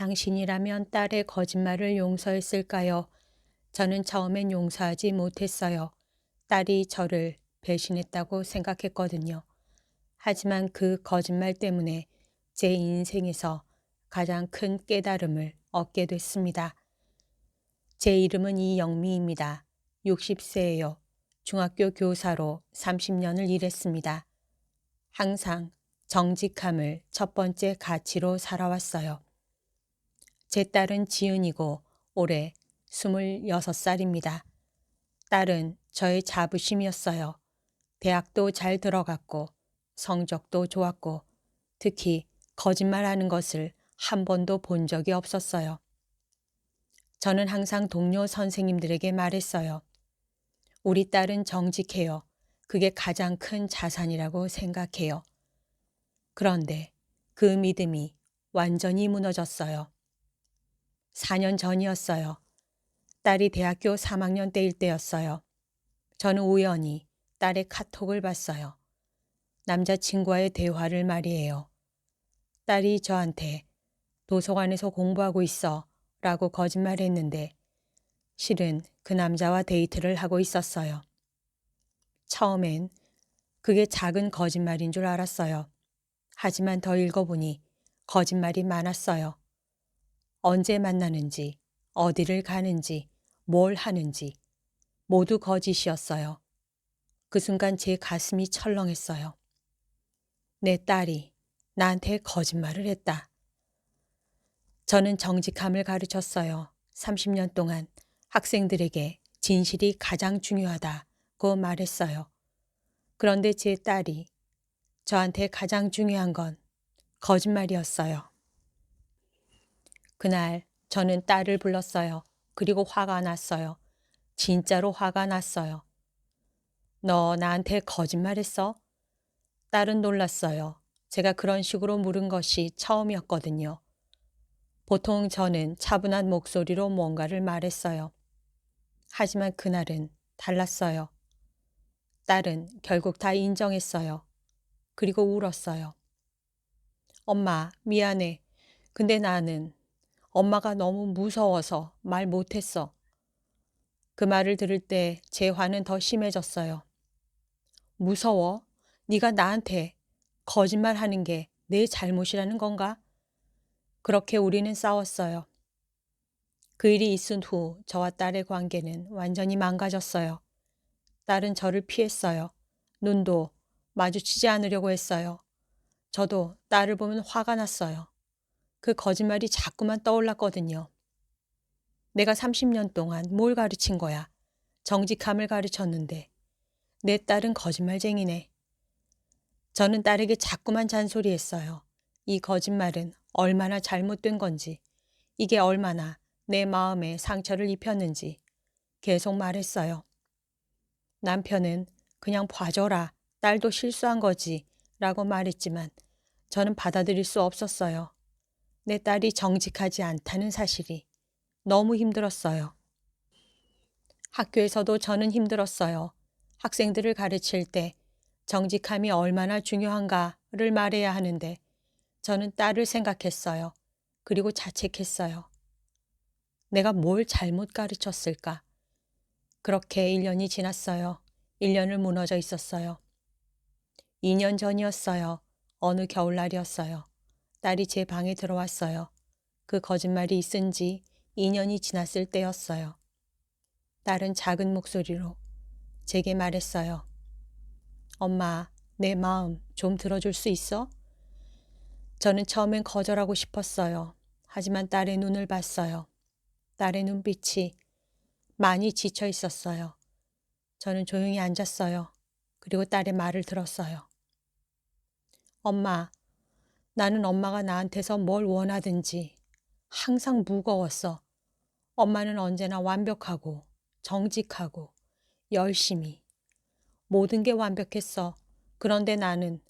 당신이라면 딸의 거짓말을 용서했을까요? 저는 처음엔 용서하지 못했어요. 딸이 저를 배신했다고 생각했거든요. 하지만 그 거짓말 때문에 제 인생에서 가장 큰 깨달음을 얻게 됐습니다. 제 이름은 이영미입니다. 60세예요. 중학교 교사로 30년을 일했습니다. 항상 정직함을 첫 번째 가치로 살아왔어요. 제 딸은 지은이고 올해 26살입니다. 딸은 저의 자부심이었어요. 대학도 잘 들어갔고 성적도 좋았고 특히 거짓말하는 것을 한 번도 본 적이 없었어요. 저는 항상 동료 선생님들에게 말했어요. 우리 딸은 정직해요. 그게 가장 큰 자산이라고 생각해요. 그런데 그 믿음이 완전히 무너졌어요. 4년 전이었어요. 딸이 대학교 3학년 때일 때였어요. 저는 우연히 딸의 카톡을 봤어요. 남자친구와의 대화를 말이에요. 딸이 저한테 도서관에서 공부하고 있어 라고 거짓말했는데 실은 그 남자와 데이트를 하고 있었어요. 처음엔 그게 작은 거짓말인 줄 알았어요. 하지만 더 읽어보니 거짓말이 많았어요. 언제 만나는지, 어디를 가는지, 뭘 하는지 모두 거짓이었어요. 그 순간 제 가슴이 철렁했어요. 내 딸이 나한테 거짓말을 했다. 저는 정직함을 가르쳤어요. 30년 동안 학생들에게 진실이 가장 중요하다고 말했어요. 그런데 제 딸이 저한테 가장 중요한 건 거짓말이었어요. 그날 저는 딸을 불렀어요. 그리고 화가 났어요. 진짜로 화가 났어요. 너 나한테 거짓말했어? 딸은 놀랐어요. 제가 그런 식으로 물은 것이 처음이었거든요. 보통 저는 차분한 목소리로 뭔가를 말했어요. 하지만 그날은 달랐어요. 딸은 결국 다 인정했어요. 그리고 울었어요. 엄마, 미안해. 근데 나는 엄마가 너무 무서워서 말 못했어. 그 말을 들을 때 제 화는 더 심해졌어요. 무서워? 네가 나한테 거짓말하는 게 내 잘못이라는 건가? 그렇게 우리는 싸웠어요. 그 일이 있은 후 저와 딸의 관계는 완전히 망가졌어요. 딸은 저를 피했어요. 눈도 마주치지 않으려고 했어요. 저도 딸을 보면 화가 났어요. 그 거짓말이 자꾸만 떠올랐거든요. 내가 30년 동안 뭘 가르친 거야? 정직함을 가르쳤는데 내 딸은 거짓말쟁이네. 저는 딸에게 자꾸만 잔소리했어요. 이 거짓말은 얼마나 잘못된 건지, 이게 얼마나 내 마음에 상처를 입혔는지 계속 말했어요. 남편은 그냥 봐줘라, 딸도 실수한 거지 라고 말했지만 저는 받아들일 수 없었어요. 내 딸이 정직하지 않다는 사실이 너무 힘들었어요. 학교에서도 저는 힘들었어요. 학생들을 가르칠 때 정직함이 얼마나 중요한가를 말해야 하는데 저는 딸을 생각했어요. 그리고 자책했어요. 내가 뭘 잘못 가르쳤을까? 그렇게 1년이 지났어요. 1년을 무너져 있었어요. 2년 전이었어요. 어느 겨울날이었어요. 딸이 제 방에 들어왔어요. 그 거짓말이 있은 지 2년이 지났을 때였어요. 딸은 작은 목소리로 제게 말했어요. 엄마, 내 마음 좀 들어줄 수 있어? 저는 처음엔 거절하고 싶었어요. 하지만 딸의 눈을 봤어요. 딸의 눈빛이 많이 지쳐 있었어요. 저는 조용히 앉았어요. 그리고 딸의 말을 들었어요. 엄마, 나는 엄마가 나한테서 뭘 원하든지 항상 무거웠어. 엄마는 언제나 완벽하고 정직하고 열심히 모든 게 완벽했어. 그런데 나는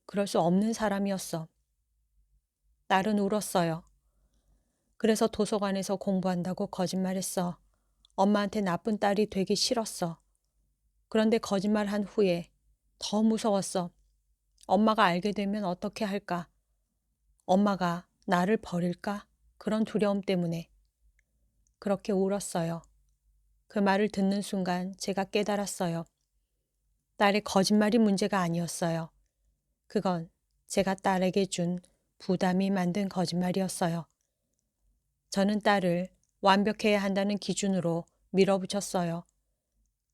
그럴 수 없는 사람이었어. 딸은 울었어요. 그래서 도서관에서 공부한다고 거짓말했어. 엄마한테 나쁜 딸이 되기 싫었어. 그런데 거짓말한 후에 더 무서웠어. 엄마가 알게 되면 어떻게 할까? 엄마가 나를 버릴까? 그런 두려움 때문에 그렇게 울었어요. 그 말을 듣는 순간 제가 깨달았어요. 딸의 거짓말이 문제가 아니었어요. 그건 제가 딸에게 준 부담이 만든 거짓말이었어요. 저는 딸을 완벽해야 한다는 기준으로 밀어붙였어요.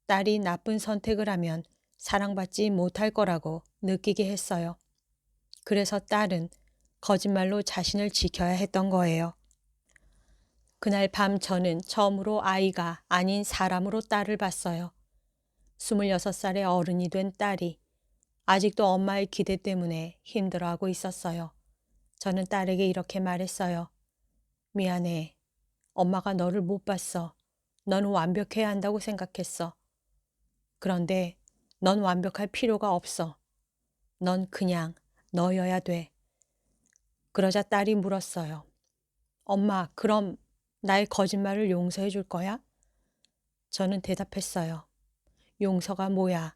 딸이 나쁜 선택을 하면 사랑받지 못할 거라고 느끼게 했어요. 그래서 딸은 거짓말로 자신을 지켜야 했던 거예요. 그날 밤 저는 처음으로 아이가 아닌 사람으로 딸을 봤어요. 26살의 어른이 된 딸이 아직도 엄마의 기대 때문에 힘들어하고 있었어요. 저는 딸에게 이렇게 말했어요. 미안해. 엄마가 너를 못 봤어. 너는 완벽해야 한다고 생각했어. 그런데 넌 완벽할 필요가 없어. 넌 그냥 너여야 돼. 그러자 딸이 물었어요. 엄마, 그럼 나의 거짓말을 용서해 줄 거야? 저는 대답했어요. 용서가 뭐야?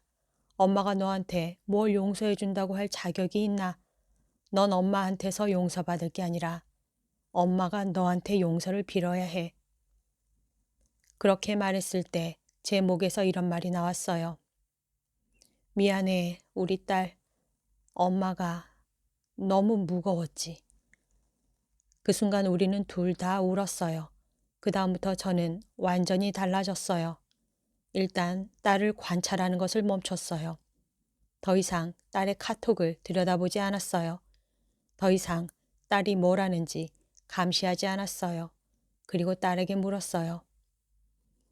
엄마가 너한테 뭘 용서해 준다고 할 자격이 있나? 넌 엄마한테서 용서받을 게 아니라 엄마가 너한테 용서를 빌어야 해. 그렇게 말했을 때 제 목에서 이런 말이 나왔어요. 미안해, 우리 딸. 엄마가 너무 무거웠지. 그 순간 우리는 둘 다 울었어요. 그 다음부터 저는 완전히 달라졌어요. 일단 딸을 관찰하는 것을 멈췄어요. 더 이상 딸의 카톡을 들여다보지 않았어요. 더 이상 딸이 뭘 하는지 감시하지 않았어요. 그리고 딸에게 물었어요.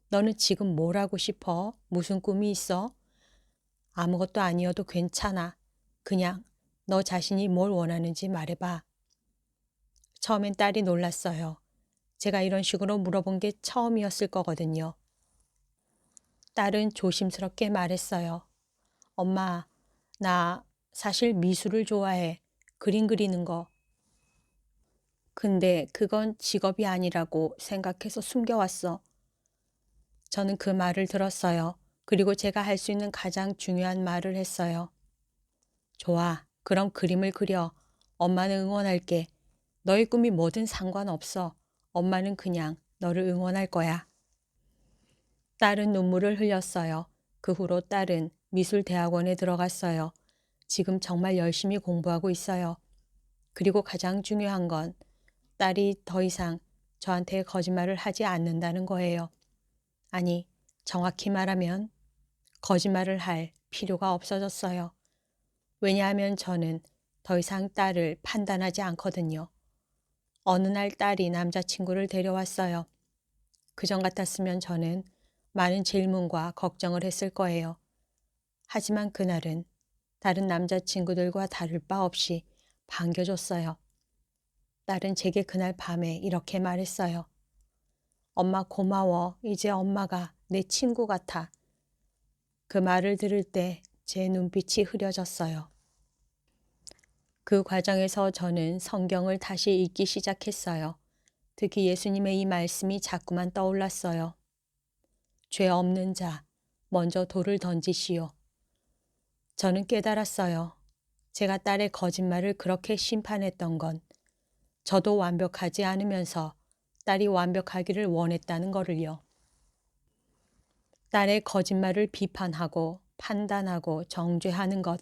너는 지금 뭘 하고 싶어? 무슨 꿈이 있어? 아무것도 아니어도 괜찮아. 그냥 너 자신이 뭘 원하는지 말해봐. 처음엔 딸이 놀랐어요. 제가 이런 식으로 물어본 게 처음이었을 거거든요. 딸은 조심스럽게 말했어요. 엄마, 나 사실 미술을 좋아해. 그림 그리는 거. 근데 그건 직업이 아니라고 생각해서 숨겨왔어. 저는 그 말을 들었어요. 그리고 제가 할 수 있는 가장 중요한 말을 했어요. 좋아. 그럼 그림을 그려. 엄마는 응원할게. 너의 꿈이 뭐든 상관없어. 엄마는 그냥 너를 응원할 거야. 딸은 눈물을 흘렸어요. 그 후로 딸은 미술대학원에 들어갔어요. 지금 정말 열심히 공부하고 있어요. 그리고 가장 중요한 건 딸이 더 이상 저한테 거짓말을 하지 않는다는 거예요. 아니, 정확히 말하면 거짓말을 할 필요가 없어졌어요. 왜냐하면 저는 더 이상 딸을 판단하지 않거든요. 어느 날 딸이 남자친구를 데려왔어요. 그전 같았으면 저는 많은 질문과 걱정을 했을 거예요. 하지만 그날은 다른 남자친구들과 다를 바 없이 반겨줬어요. 딸은 제게 그날 밤에 이렇게 말했어요. 엄마 고마워. 이제 엄마가 내 친구 같아. 그 말을 들을 때 제 눈빛이 흐려졌어요. 그 과정에서 저는 성경을 다시 읽기 시작했어요. 특히 예수님의 이 말씀이 자꾸만 떠올랐어요. 죄 없는 자, 먼저 돌을 던지시오. 저는 깨달았어요. 제가 딸의 거짓말을 그렇게 심판했던 건 저도 완벽하지 않으면서 딸이 완벽하기를 원했다는 거를요. 딸의 거짓말을 비판하고 판단하고 정죄하는 것,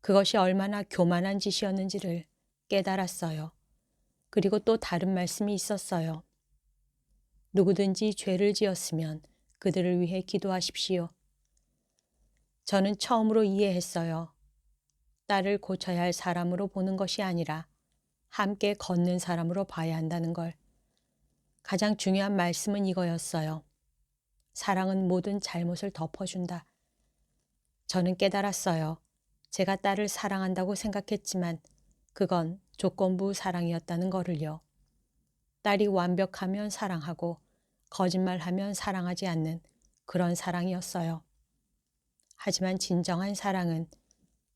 그것이 얼마나 교만한 짓이었는지를 깨달았어요. 그리고 또 다른 말씀이 있었어요. 누구든지 죄를 지었으면 그들을 위해 기도하십시오. 저는 처음으로 이해했어요. 딸을 고쳐야 할 사람으로 보는 것이 아니라 함께 걷는 사람으로 봐야 한다는 걸. 가장 중요한 말씀은 이거였어요. 사랑은 모든 잘못을 덮어준다. 저는 깨달았어요. 제가 딸을 사랑한다고 생각했지만 그건 조건부 사랑이었다는 거를요. 딸이 완벽하면 사랑하고 거짓말하면 사랑하지 않는 그런 사랑이었어요. 하지만 진정한 사랑은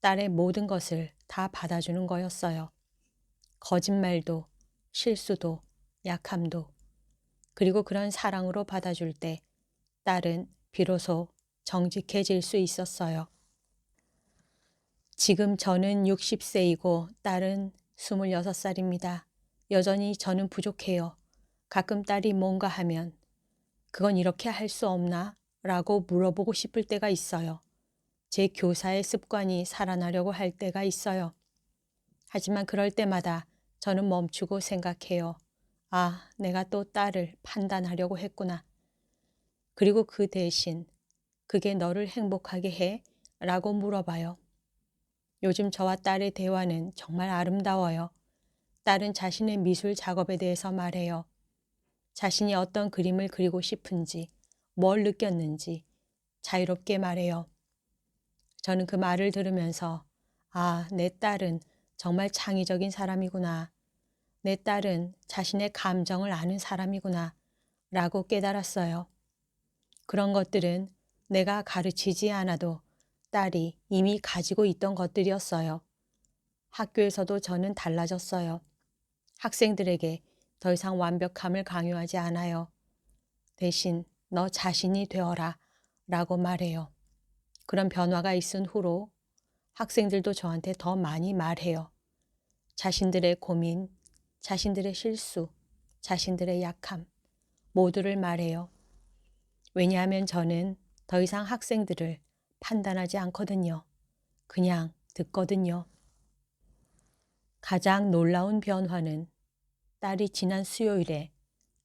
딸의 모든 것을 다 받아주는 거였어요. 거짓말도, 실수도, 약함도. 그리고 그런 사랑으로 받아줄 때 딸은 비로소 정직해질 수 있었어요. 지금 저는 60세이고 딸은 26살입니다. 여전히 저는 부족해요. 가끔 딸이 뭔가 하면 그건 이렇게 할 수 없나? 라고 물어보고 싶을 때가 있어요. 제 교사의 습관이 살아나려고 할 때가 있어요. 하지만 그럴 때마다 저는 멈추고 생각해요. 아, 내가 또 딸을 판단하려고 했구나. 그리고 그 대신 그게 너를 행복하게 해? 라고 물어봐요. 요즘 저와 딸의 대화는 정말 아름다워요. 딸은 자신의 미술 작업에 대해서 말해요. 자신이 어떤 그림을 그리고 싶은지, 뭘 느꼈는지 자유롭게 말해요. 저는 그 말을 들으면서 아, 내 딸은 정말 창의적인 사람이구나. 내 딸은 자신의 감정을 아는 사람이구나. 라고 깨달았어요. 그런 것들은 내가 가르치지 않아도 딸이 이미 가지고 있던 것들이었어요. 학교에서도 저는 달라졌어요. 학생들에게 더 이상 완벽함을 강요하지 않아요. 대신 너 자신이 되어라 라고 말해요. 그런 변화가 있은 후로 학생들도 저한테 더 많이 말해요. 자신들의 고민, 자신들의 실수, 자신들의 약함 모두를 말해요. 왜냐하면 저는 더 이상 학생들을 판단하지 않거든요. 그냥 듣거든요. 가장 놀라운 변화는 딸이 지난 수요일에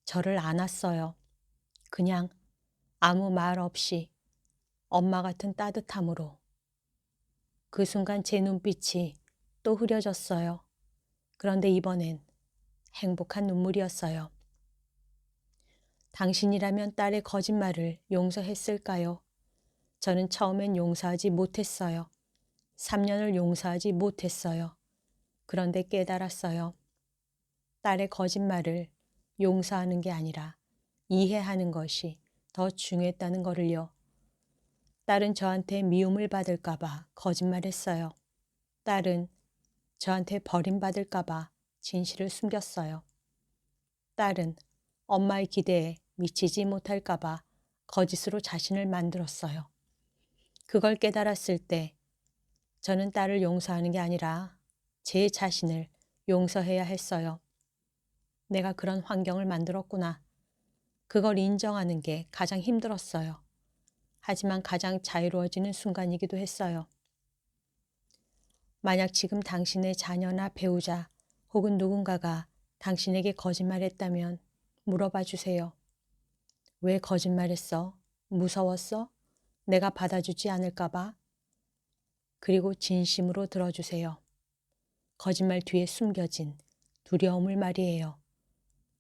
저를 안았어요. 그냥 아무 말 없이 엄마 같은 따뜻함으로. 그 순간 제 눈빛이 또 흐려졌어요. 그런데 이번엔 행복한 눈물이었어요. 당신이라면 딸의 거짓말을 용서했을까요? 저는 처음엔 용서하지 못했어요. 3년을 용서하지 못했어요. 그런데 깨달았어요. 딸의 거짓말을 용서하는 게 아니라 이해하는 것이 더 중요했다는 거를요. 딸은 저한테 미움을 받을까봐 거짓말했어요. 딸은 저한테 버림받을까봐 진실을 숨겼어요. 딸은 엄마의 기대에 미치지 못할까봐 거짓으로 자신을 만들었어요. 그걸 깨달았을 때 저는 딸을 용서하는 게 아니라 제 자신을 용서해야 했어요. 내가 그런 환경을 만들었구나. 그걸 인정하는 게 가장 힘들었어요. 하지만 가장 자유로워지는 순간이기도 했어요. 만약 지금 당신의 자녀나 배우자 혹은 누군가가 당신에게 거짓말했다면 물어봐 주세요. 왜 거짓말했어? 무서웠어? 내가 받아주지 않을까 봐? 그리고 진심으로 들어주세요. 거짓말 뒤에 숨겨진 두려움을 말이에요.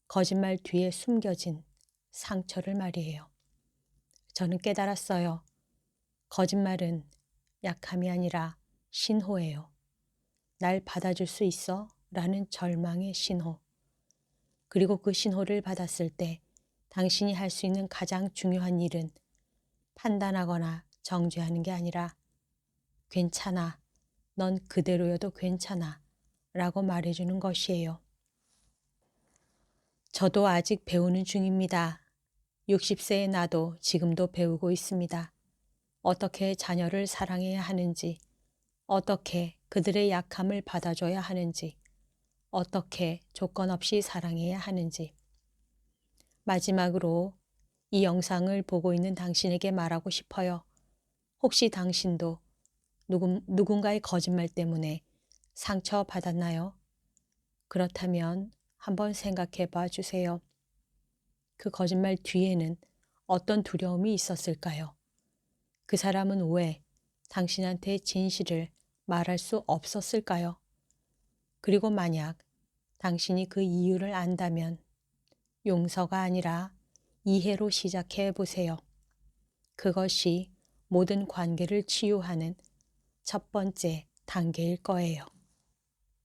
거짓말 뒤에 숨겨진 상처를 말이에요. 저는 깨달았어요. 거짓말은 약함이 아니라 신호예요. 날 받아줄 수 있어? 라는 절망의 신호. 그리고 그 신호를 받았을 때 당신이 할 수 있는 가장 중요한 일은 판단하거나 정죄하는 게 아니라 괜찮아. 넌 그대로여도 괜찮아. 라고 말해주는 것이에요. 저도 아직 배우는 중입니다. 60세의 나도 지금도 배우고 있습니다. 어떻게 자녀를 사랑해야 하는지, 어떻게 그들의 약함을 받아줘야 하는지, 어떻게 조건 없이 사랑해야 하는지. 마지막으로 이 영상을 보고 있는 당신에게 말하고 싶어요. 혹시 당신도 누군가의 거짓말 때문에 상처받았나요? 그렇다면 한번 생각해 봐 주세요. 그 거짓말 뒤에는 어떤 두려움이 있었을까요? 그 사람은 왜 당신한테 진실을 말할 수 없었을까요? 그리고 만약 당신이 그 이유를 안다면 용서가 아니라 이해로 시작해 보세요. 그것이 모든 관계를 치유하는 첫 번째 단계일 거예요.